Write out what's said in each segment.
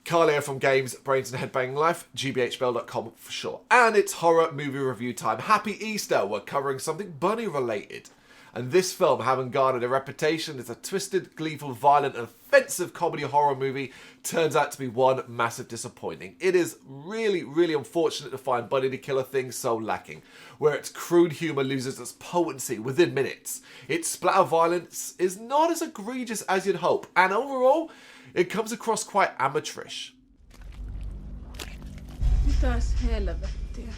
Carl here from Brrraaains Head-Banging Life, gbhblofficial for short. And it's horror movie review time. Happy Easter! We're covering something bunny related. And this film, having garnered a reputation as a twisted, gleeful, violent, and offensive comedy horror movie, turns out to be one massive disappointing. It is really, really unfortunate to find Bunny the Killer Thing so lacking, where its crude humour loses its potency within minutes. Its splatter violence is not as egregious as you'd hope, and overall, it comes across quite amateurish. Mitäs helvettiä?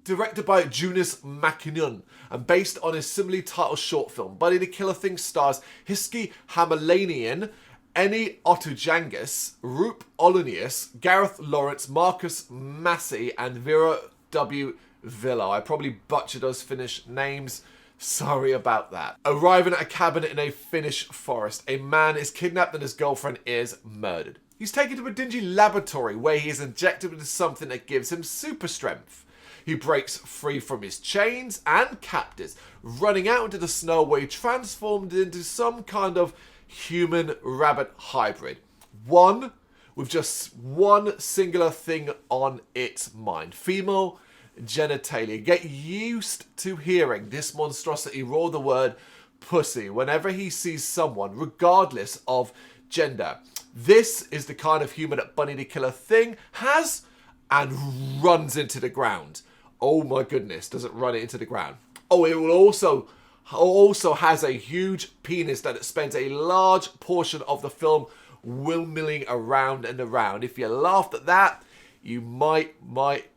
Directed by Jonas Mackinnon and based on his similarly titled short film, Bunny the Killer Thing stars Hiski Hamelanian, Eni Otojangas, Roop Olonius, Gareth Lawrence, Marcus Massey, and Vera W. Villa. I probably butchered those Finnish names. Sorry about that. Arriving at a cabin in a Finnish forest, a man is kidnapped and his girlfriend is murdered. He's taken to a dingy laboratory where he is injected with something that gives him super strength. He breaks free from his chains and captors, running out into the snow where he transformed into some kind of human-rabbit hybrid. One with just one singular thing on its mind. Female genitalia. Get used to hearing this monstrosity roar the word pussy whenever he sees someone, regardless of gender. This is the kind of humour that Bunny the Killer Thing has and runs into the ground. Oh my goodness, does it run it into the ground? Oh, it will also has a huge penis that it spends a large portion of the film windmilling around and around. If you laughed at that, you might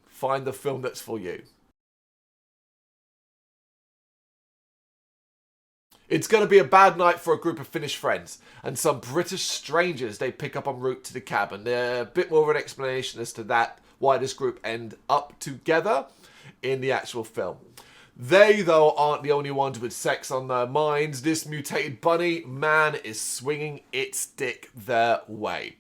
find the film that's for you. It's going to be a bad night for a group of Finnish friends and some British strangers they pick up en route to the cabin. There's a bit more of an explanation as to that, why this group end up together in the actual film. They, though, aren't the only ones with sex on their minds. This mutated bunny man is swinging its dick their way.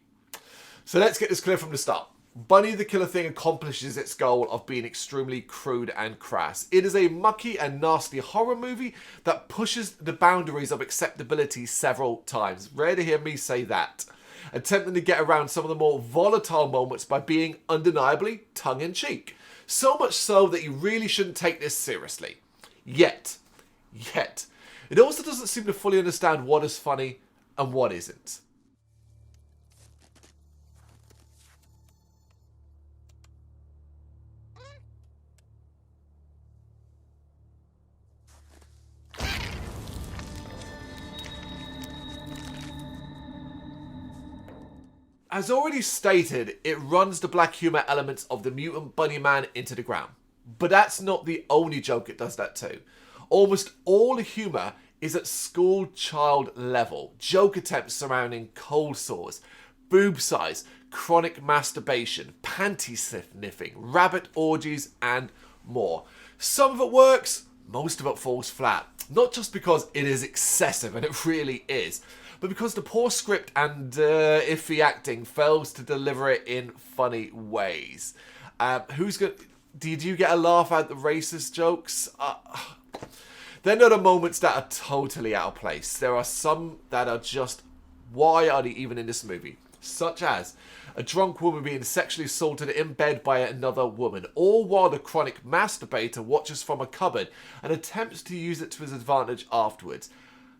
So let's get this clear from the start. Bunny the Killer Thing accomplishes its goal of being extremely crude and crass. It is a mucky and nasty horror movie that pushes the boundaries of acceptability several times. Rare to hear me say that. Attempting to get around some of the more volatile moments by being undeniably tongue-in-cheek. So much so that you really shouldn't take this seriously. Yet, it also doesn't seem to fully understand what is funny and what isn't. As already stated, it runs the black humour elements of the mutant bunny man into the ground. But that's not the only joke it does that too. Almost all the humour is at school child level. Joke attempts surrounding cold sores, boob size, chronic masturbation, panty sniffing, rabbit orgies and more. Some of it works, most of it falls flat. Not just because it is excessive, and it really is, but because the poor script and iffy acting fails to deliver it in funny ways. Did you get a laugh at the racist jokes? They're not the moments that are totally out of place. There are some that are just, why are they even in this movie? Such as a drunk woman being sexually assaulted in bed by another woman, all while the chronic masturbator watches from a cupboard and attempts to use it to his advantage afterwards.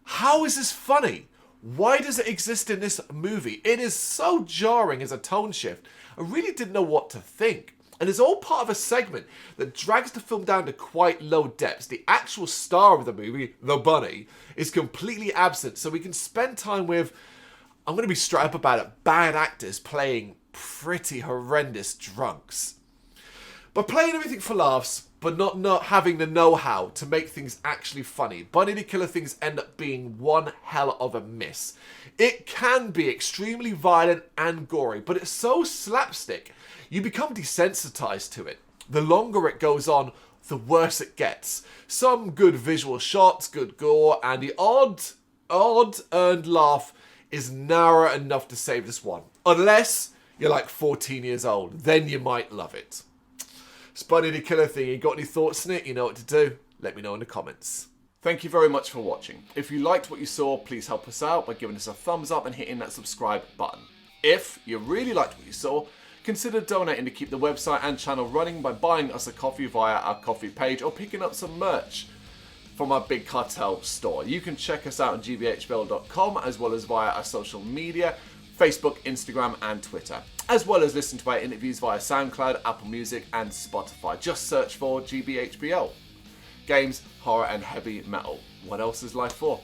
How is this funny? Why does it exist in this movie? It is so jarring as a tone shift. I really didn't know what to think. And it's all part of a segment that drags the film down to quite low depths. The actual star of the movie, the bunny, is completely absent. So we can spend time with, I'm going to be straight up about it, bad actors playing pretty horrendous drunks. But playing everything for laughs, but not having the know-how to make things actually funny. Bunny the Killer Things end up being one hell of a miss. It can be extremely violent and gory, but it's so slapstick, you become desensitized to it. The longer it goes on, the worse it gets. Some good visual shots, good gore, and the odd earned laugh is narrow enough to save this one. Unless you're like 14 years old, then you might love it. Bunny the Killer Thing, you got any thoughts on it? You know what to do. Let me know in the comments. Thank you very much for watching. If you liked what you saw, please help us out by giving us a thumbs up and hitting that subscribe button. If you really liked what you saw, consider donating to keep the website and channel running by buying us a coffee via our coffee page or picking up some merch from our Big Cartel store. You can check us out on gbhbl.com as well as via our social media, Facebook, Instagram and Twitter, as well as listen to our interviews via SoundCloud, Apple Music and Spotify. Just search for GBHBL. Games, horror and heavy metal. What else is life for?